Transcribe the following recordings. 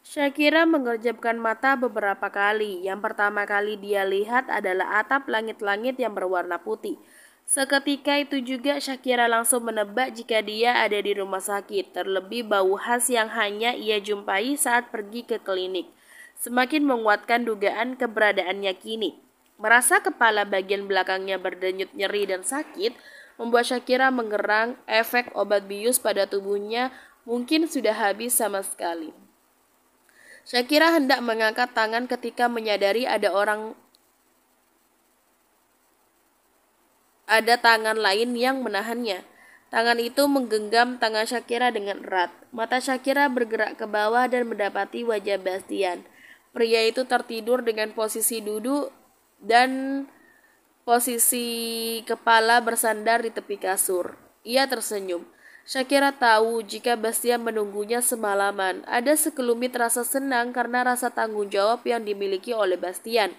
Shakira mengerjapkan mata beberapa kali. Yang pertama kali dia lihat adalah atap langit-langit yang berwarna putih. Seketika itu juga Shakira langsung menebak jika dia ada di rumah sakit, terlebih bau khas yang hanya ia jumpai saat pergi ke klinik. Semakin menguatkan dugaan keberadaannya kini. Merasa kepala bagian belakangnya berdenyut nyeri dan sakit, membuat Shakira mengerang efek obat bius pada tubuhnya mungkin sudah habis sama sekali. Shakira hendak mengangkat tangan ketika menyadari ada tangan lain yang menahannya. Tangan itu menggenggam tangan Shakira dengan erat. Mata Shakira bergerak ke bawah dan mendapati wajah Bastian. Pria itu tertidur dengan posisi duduk dan posisi kepala bersandar di tepi kasur. Ia tersenyum. Shakira tahu jika Bastian menunggunya semalaman. Ada sekelumit rasa senang karena rasa tanggung jawab yang dimiliki oleh Bastian.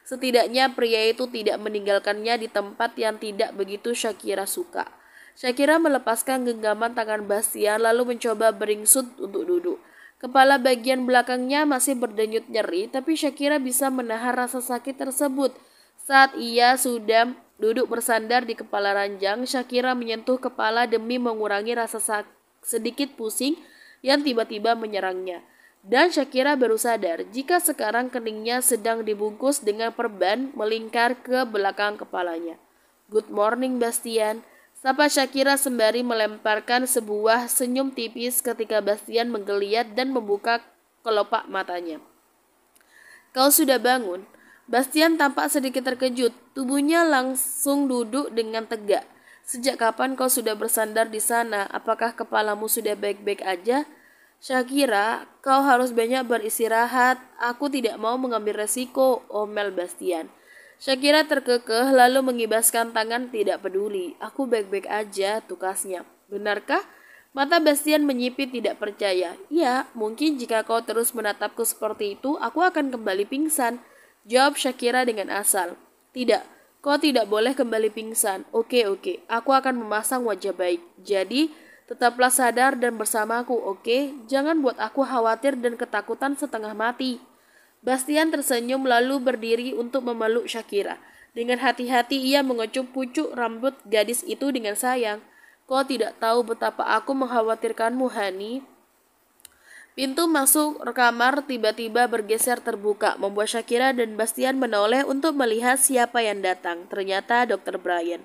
Setidaknya pria itu tidak meninggalkannya di tempat yang tidak begitu Shakira suka. Shakira melepaskan genggaman tangan Bastian lalu mencoba beringsut untuk duduk. Kepala bagian belakangnya masih berdenyut nyeri, tapi Shakira bisa menahan rasa sakit tersebut. Saat ia sudah duduk bersandar di kepala ranjang, Shakira menyentuh kepala demi mengurangi rasa sedikit pusing yang tiba-tiba menyerangnya. Dan Shakira baru sadar jika sekarang keningnya sedang dibungkus dengan perban melingkar ke belakang kepalanya. "Good morning, Bastian," sapa Shakira sembari melemparkan sebuah senyum tipis ketika Bastian menggeliat dan membuka kelopak matanya. "Kau sudah bangun?" Bastian tampak sedikit terkejut. Tubuhnya langsung duduk dengan tegak. "Sejak kapan kau sudah bersandar di sana? Apakah kepalamu sudah baik-baik aja?" "Shakira, kau harus banyak beristirahat. Aku tidak mau mengambil resiko," omel Bastian. Shakira terkekeh lalu mengibaskan tangan tidak peduli. "Aku baik-baik aja," tukasnya. "Benarkah?" Mata Bastian menyipit tidak percaya. "Ya, mungkin jika kau terus menatapku seperti itu, aku akan kembali pingsan," jawab Shakira dengan asal. "Tidak, kau tidak boleh kembali pingsan. Oke, aku akan memasang wajah baik. Jadi, tetaplah sadar dan bersamaku, oke? Jangan buat aku khawatir dan ketakutan setengah mati." Bastian tersenyum lalu berdiri untuk memeluk Shakira. Dengan hati-hati ia mengecup pucuk rambut gadis itu dengan sayang. "Kau tidak tahu betapa aku mengkhawatirkanmu, Hani." Pintu masuk kamar tiba-tiba bergeser terbuka, membuat Shakira dan Bastian menoleh untuk melihat siapa yang datang. Ternyata Dr. Brian.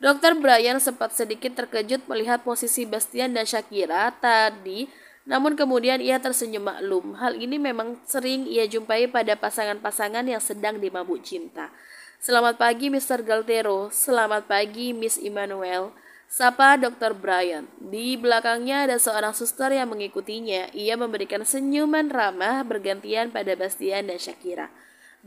Dr. Brian sempat sedikit terkejut melihat posisi Bastian dan Shakira tadi, namun kemudian ia tersenyum maklum. Hal ini memang sering ia jumpai pada pasangan-pasangan yang sedang dimabuk cinta. "Selamat pagi, Mr. Galtero." "Selamat pagi, Miss Emmanuel," sapa Dr. Brian. Di belakangnya ada seorang suster yang mengikutinya. Ia memberikan senyuman ramah bergantian pada Bastian dan Shakira.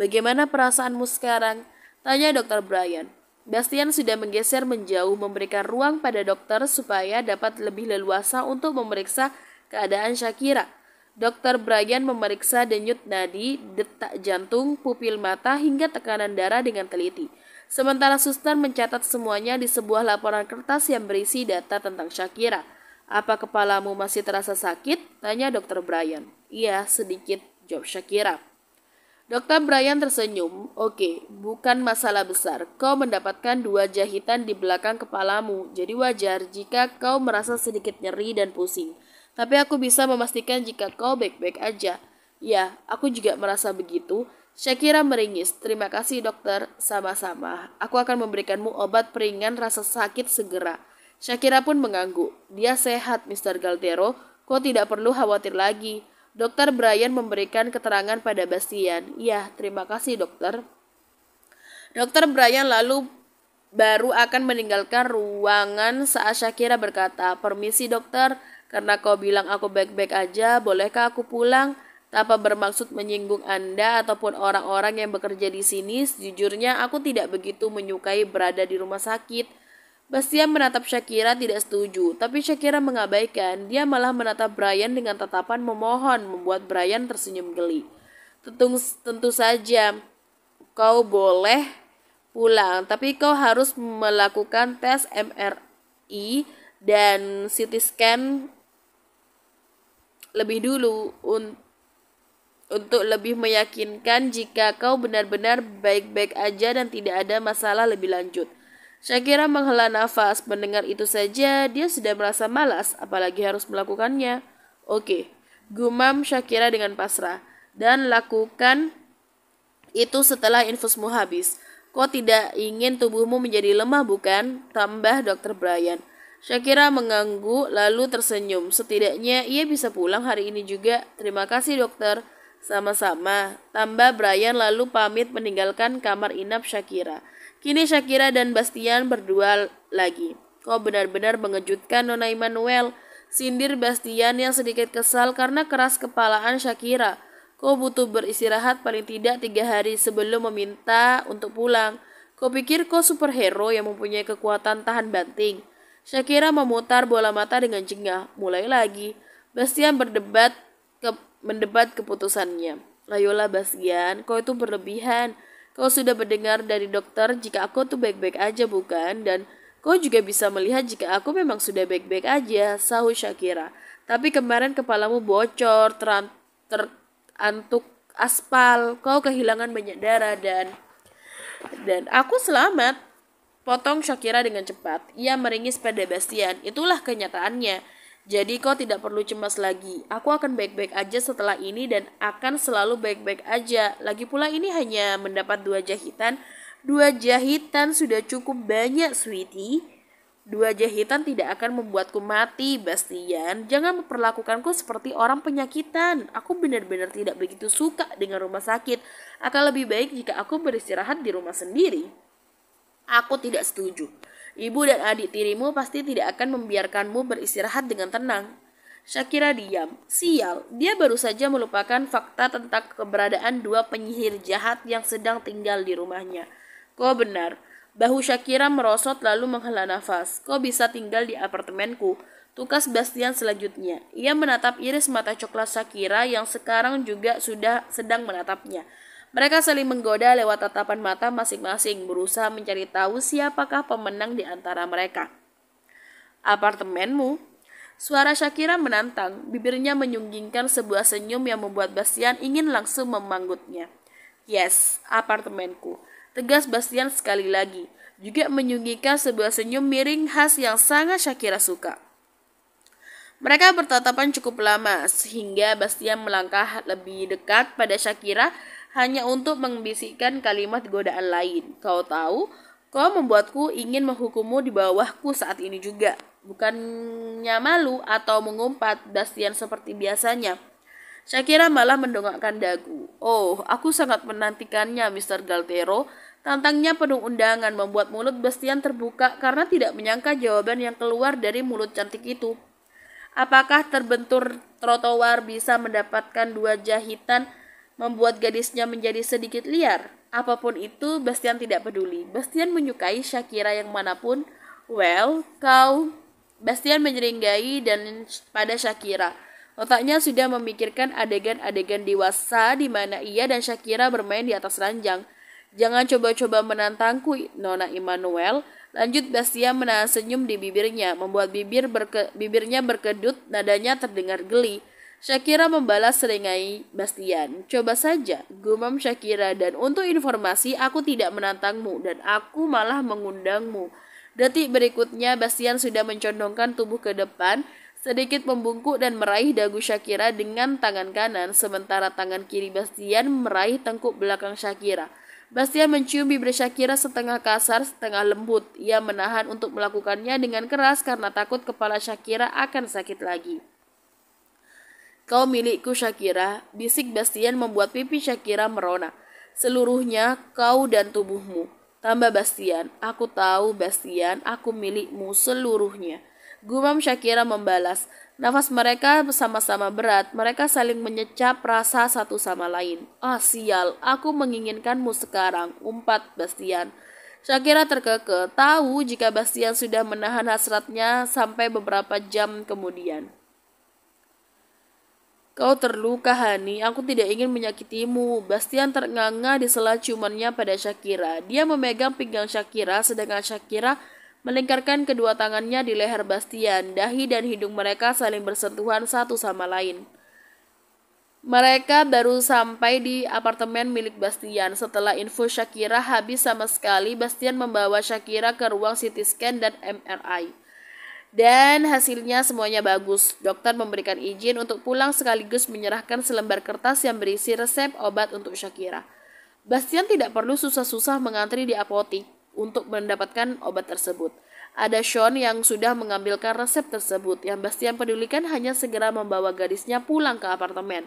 "Bagaimana perasaanmu sekarang?" tanya Dr. Brian. Bastian sudah menggeser menjauh, memberikan ruang pada dokter supaya dapat lebih leluasa untuk memeriksa keadaan Shakira. Dr. Brian memeriksa denyut nadi, detak jantung, pupil mata hingga tekanan darah dengan teliti. Sementara suster mencatat semuanya di sebuah laporan kertas yang berisi data tentang Shakira. "Apa kepalamu masih terasa sakit?" tanya Dr. Brian. "Iya, sedikit," jawab Shakira. Dr. Brian tersenyum. "Oke, bukan masalah besar. Kau mendapatkan 2 jahitan di belakang kepalamu, jadi wajar jika kau merasa sedikit nyeri dan pusing. Tapi aku bisa memastikan jika kau baik-baik aja." "Ya, aku juga merasa begitu." Shakira meringis. "Terima kasih dokter." "Sama-sama. Aku akan memberikanmu obat peringan rasa sakit segera." Shakira pun mengangguk. "Dia sehat, Mr. Galtero. Kau tidak perlu khawatir lagi." Dokter Brian memberikan keterangan pada Bastian. "Ya, terima kasih dokter." Dokter Brian lalu baru akan meninggalkan ruangan saat Shakira berkata, "Permisi dokter, karena kau bilang aku baik-baik aja, bolehkah aku pulang?" Tanpa bermaksud menyinggung Anda ataupun orang-orang yang bekerja di sini, sejujurnya aku tidak begitu menyukai berada di rumah sakit. Bastian menatap Shakira tidak setuju, tapi Shakira mengabaikan. Dia malah menatap Brian dengan tatapan memohon, membuat Brian tersenyum geli. Tentu saja kau boleh pulang, tapi kau harus melakukan tes MRI dan CT scan lebih dulu untuk lebih meyakinkan jika kau benar-benar baik-baik aja dan tidak ada masalah lebih lanjut. Shakira menghela nafas. Mendengar itu saja, dia sudah merasa malas, apalagi harus melakukannya. Oke, gumam Shakira dengan pasrah. Dan lakukan itu setelah infusmu habis. Kau tidak ingin tubuhmu menjadi lemah, bukan? Tambah Dr. Brian. Shakira mengangguk lalu tersenyum. Setidaknya ia bisa pulang hari ini juga. Terima kasih dokter. Sama-sama. Tambah Brian lalu pamit meninggalkan kamar inap Shakira. Kini Shakira dan Bastian berdua lagi. Kau benar-benar mengejutkan Nona Immanuel. Sindir Bastian yang sedikit kesal karena keras kepalaan Shakira. Kau butuh beristirahat paling tidak 3 hari sebelum meminta untuk pulang. Kau pikir kau superhero yang mempunyai kekuatan tahan banting. Shakira memutar bola mata dengan jengah. Mulai lagi. Bastian mendebat keputusannya. Ayolah Bastian, kau itu berlebihan. Kau sudah mendengar dari dokter jika aku tuh baik-baik aja, bukan? Dan kau juga bisa melihat jika aku memang sudah baik-baik aja, sahut Shakira. Tapi kemarin kepalamu bocor, terantuk aspal, kau kehilangan banyak darah dan aku selamat. Potong Shakira dengan cepat. Ia meringis pada Bastian. Itulah kenyataannya. Jadi kau tidak perlu cemas lagi. Aku akan baik-baik aja setelah ini dan akan selalu baik-baik aja. Lagi pula ini hanya mendapat 2 jahitan. 2 jahitan sudah cukup banyak, sweetie. 2 jahitan tidak akan membuatku mati, Bastian. Jangan memperlakukanku seperti orang penyakitan. Aku benar-benar tidak begitu suka dengan rumah sakit. Akan lebih baik jika aku beristirahat di rumah sendiri. Aku tidak setuju. Ibu dan adik tirimu pasti tidak akan membiarkanmu beristirahat dengan tenang. Shakira diam. Sial, dia baru saja melupakan fakta tentang keberadaan 2 penyihir jahat yang sedang tinggal di rumahnya. Kau benar. Bahu Shakira merosot lalu menghela nafas. Kau bisa tinggal di apartemenku. Tukas Bastian selanjutnya. Ia menatap iris mata coklat Shakira yang sekarang juga sudah sedang menatapnya. Mereka saling menggoda lewat tatapan mata masing-masing, berusaha mencari tahu siapakah pemenang di antara mereka. Apartemenmu? Suara Shakira menantang, bibirnya menyunggingkan sebuah senyum yang membuat Bastian ingin langsung memanggutnya. Yes, apartemenku. Tegas Bastian sekali lagi, juga menyunggingkan sebuah senyum miring khas yang sangat Shakira suka. Mereka bertatapan cukup lama, sehingga Bastian melangkah lebih dekat pada Shakira, hanya untuk membisikkan kalimat godaan lain. Kau tahu, kau membuatku ingin menghukummu di bawahku saat ini juga. Bukannya malu atau mengumpat, Bastian seperti biasanya. Shakira malah mendongakkan dagu. Oh, aku sangat menantikannya, Mr. Galtero. Tantangnya penuh undangan membuat mulut Bastian terbuka karena tidak menyangka jawaban yang keluar dari mulut cantik itu. Apakah terbentur trotoar bisa mendapatkan 2 jahitan membuat gadisnya menjadi sedikit liar? Apapun itu, Bastian tidak peduli. Bastian menyukai Shakira yang manapun. Well, kau... Bastian menyeringai dan pada Shakira. Otaknya sudah memikirkan adegan-adegan dewasa di mana ia dan Shakira bermain di atas ranjang. Jangan coba-coba menantangku, Nona Immanuel. Lanjut Bastian menahan senyum di bibirnya, membuat bibirnya berkedut, nadanya terdengar geli. Shakira membalas seringai Bastian. Coba saja, gumam Shakira, dan untuk informasi aku tidak menantangmu dan aku malah mengundangmu. Detik berikutnya Bastian sudah mencondongkan tubuh ke depan, sedikit membungkuk dan meraih dagu Shakira dengan tangan kanan, sementara tangan kiri Bastian meraih tengkuk belakang Shakira. Bastian mencium bibir Shakira setengah kasar, setengah lembut. Ia menahan untuk melakukannya dengan keras karena takut kepala Shakira akan sakit lagi. Kau milikku Shakira, bisik Bastian membuat pipi Shakira merona. Seluruhnya kau dan tubuhmu. Tambah Bastian, aku tahu Bastian, aku milikmu seluruhnya. Gumam Shakira membalas. Nafas mereka bersama-sama berat. Mereka saling menyecap rasa satu sama lain. Ah sial, aku menginginkanmu sekarang, umpat Bastian. Shakira terkekeh, tahu jika Bastian sudah menahan hasratnya sampai beberapa jam kemudian. Kau terluka, Hani. Aku tidak ingin menyakitimu. Bastian ternganga di sela ciumannya pada Shakira. Dia memegang pinggang Shakira, sedangkan Shakira melingkarkan kedua tangannya di leher Bastian. Dahi dan hidung mereka saling bersentuhan satu sama lain. Mereka baru sampai di apartemen milik Bastian. Setelah info Shakira habis sama sekali, Bastian membawa Shakira ke ruang CT scan dan MRI. Dan hasilnya semuanya bagus. Dokter memberikan izin untuk pulang sekaligus menyerahkan selembar kertas yang berisi resep obat untuk Shakira. Bastian tidak perlu susah-susah mengantri di apotik untuk mendapatkan obat tersebut. Ada Sean yang sudah mengambilkan resep tersebut. Yang Bastian pedulikan hanya segera membawa gadisnya pulang ke apartemen.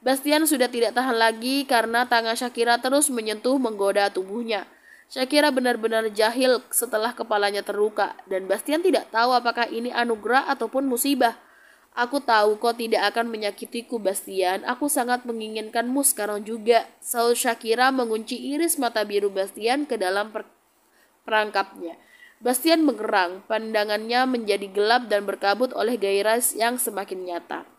Bastian sudah tidak tahan lagi karena tangan Shakira terus menyentuh menggoda tubuhnya. Shakira benar-benar jahil setelah kepalanya terluka dan Bastian tidak tahu apakah ini anugerah ataupun musibah. Aku tahu kau tidak akan menyakitiku, Bastian. Aku sangat menginginkanmu sekarang juga. Saul Shakira mengunci iris mata biru Bastian ke dalam perangkapnya. Bastian mengerang, pandangannya menjadi gelap dan berkabut oleh gairah yang semakin nyata.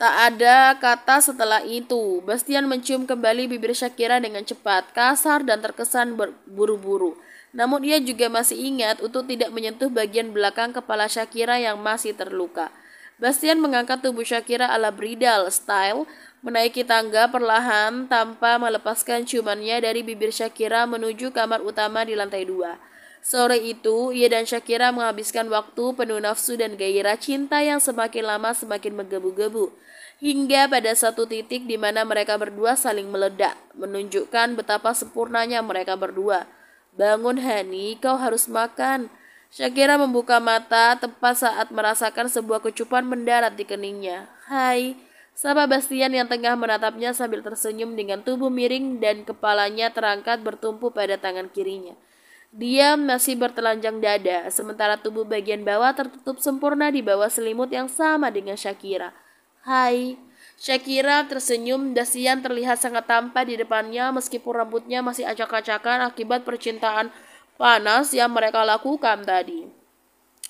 Tak ada kata setelah itu. Bastian mencium kembali bibir Shakira dengan cepat, kasar dan terkesan buru-buru. Namun ia juga masih ingat untuk tidak menyentuh bagian belakang kepala Shakira yang masih terluka. Bastian mengangkat tubuh Shakira ala bridal style, menaiki tangga perlahan tanpa melepaskan ciumannya dari bibir Shakira menuju kamar utama di lantai 2. Sore itu, ia dan Shakira menghabiskan waktu penuh nafsu dan gairah cinta yang semakin lama semakin menggebu-gebu. Hingga pada satu titik di mana mereka berdua saling meledak, menunjukkan betapa sempurnanya mereka berdua. Bangun Hani, kau harus makan. Shakira membuka mata tepat saat merasakan sebuah kecupan mendarat di keningnya. Hai, sapa Bastian yang tengah menatapnya sambil tersenyum dengan tubuh miring dan kepalanya terangkat bertumpu pada tangan kirinya. Dia masih bertelanjang dada, sementara tubuh bagian bawah tertutup sempurna di bawah selimut yang sama dengan Shakira. Hai, Shakira tersenyum. Bastian terlihat sangat tampan di depannya meskipun rambutnya masih acak-acakan akibat percintaan panas yang mereka lakukan tadi.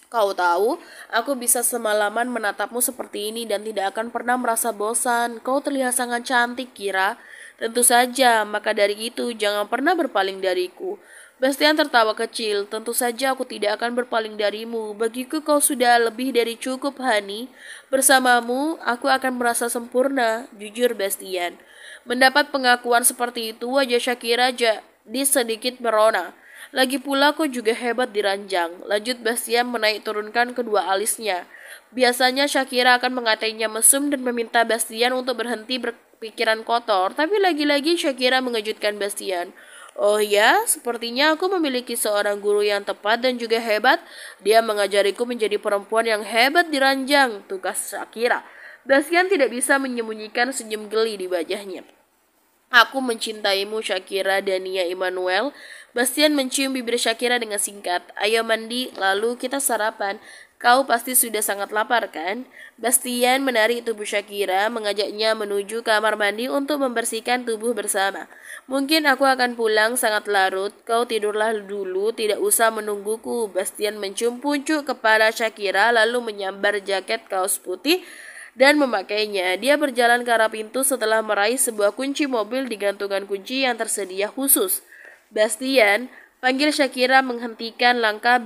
Kau tahu, aku bisa semalaman menatapmu seperti ini dan tidak akan pernah merasa bosan. Kau terlihat sangat cantik, Kira. Tentu saja, maka dari itu jangan pernah berpaling dariku. Bastian tertawa kecil. Tentu saja aku tidak akan berpaling darimu. Bagiku kau sudah lebih dari cukup, Hani. Bersamamu, aku akan merasa sempurna. Jujur, Bastian. Mendapat pengakuan seperti itu, wajah Shakira jadi sedikit merona. Lagi pula kau juga hebat di ranjang. Lanjut Bastian menaik turunkan kedua alisnya. Biasanya Shakira akan mengatainya mesum dan meminta Bastian untuk berhenti berpikiran kotor. Tapi lagi-lagi Shakira mengejutkan Bastian. Oh ya, sepertinya aku memiliki seorang guru yang tepat dan juga hebat. Dia mengajariku menjadi perempuan yang hebat di ranjang, tugas Shakira. Bastian tidak bisa menyembunyikan senyum geli di wajahnya. Aku mencintaimu, Shakira, Dania Immanuel. Bastian mencium bibir Shakira dengan singkat. Ayo mandi, lalu kita sarapan. Kau pasti sudah sangat lapar kan? Bastian menarik tubuh Shakira, mengajaknya menuju kamar mandi untuk membersihkan tubuh bersama. Mungkin aku akan pulang sangat larut. Kau tidurlah dulu, tidak usah menungguku. Bastian mencium pucuk kepala Shakira lalu menyambar jaket kaos putih dan memakainya. Dia berjalan ke arah pintu setelah meraih sebuah kunci mobil di gantungan kunci yang tersedia khusus. Bastian, panggil Shakira menghentikan langkah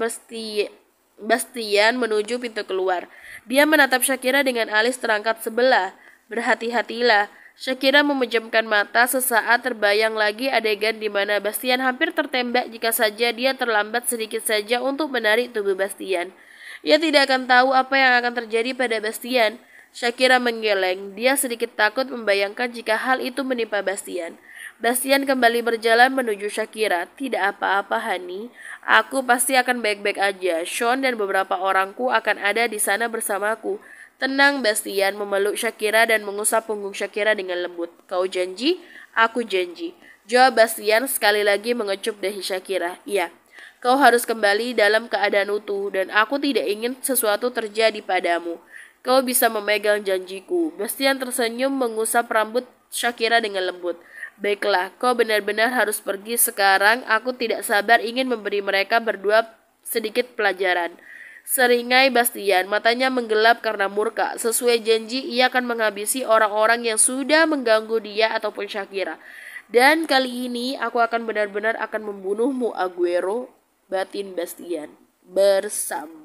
Bastian menuju pintu keluar. Dia menatap Shakira dengan alis terangkat sebelah. Berhati-hatilah. Shakira memejamkan mata. Sesaat terbayang lagi adegan di mana Bastian hampir tertembak jika saja dia terlambat sedikit saja untuk menarik tubuh Bastian. Ia tidak akan tahu apa yang akan terjadi pada Bastian. Shakira menggeleng. Dia sedikit takut membayangkan jika hal itu menimpa Bastian. Bastian kembali berjalan menuju Shakira. Tidak apa-apa, Hani. Aku pasti akan baik-baik aja. Sean dan beberapa orangku akan ada di sana bersamaku. Tenang, Bastian memeluk Shakira dan mengusap punggung Shakira dengan lembut. Kau janji? Aku janji. Jawab Bastian sekali lagi mengecup dahi Shakira. Iya. Kau harus kembali dalam keadaan utuh dan aku tidak ingin sesuatu terjadi padamu. Kau bisa memegang janjiku. Bastian tersenyum mengusap rambut Shakira dengan lembut. Baiklah, kau benar-benar harus pergi sekarang. Aku tidak sabar ingin memberi mereka berdua sedikit pelajaran. Seringai Bastian, matanya menggelap karena murka. Sesuai janji, ia akan menghabisi orang-orang yang sudah mengganggu dia ataupun Shakira. Dan kali ini aku akan benar-benar akan membunuhmu, Aguero, batin Bastian. Bersama.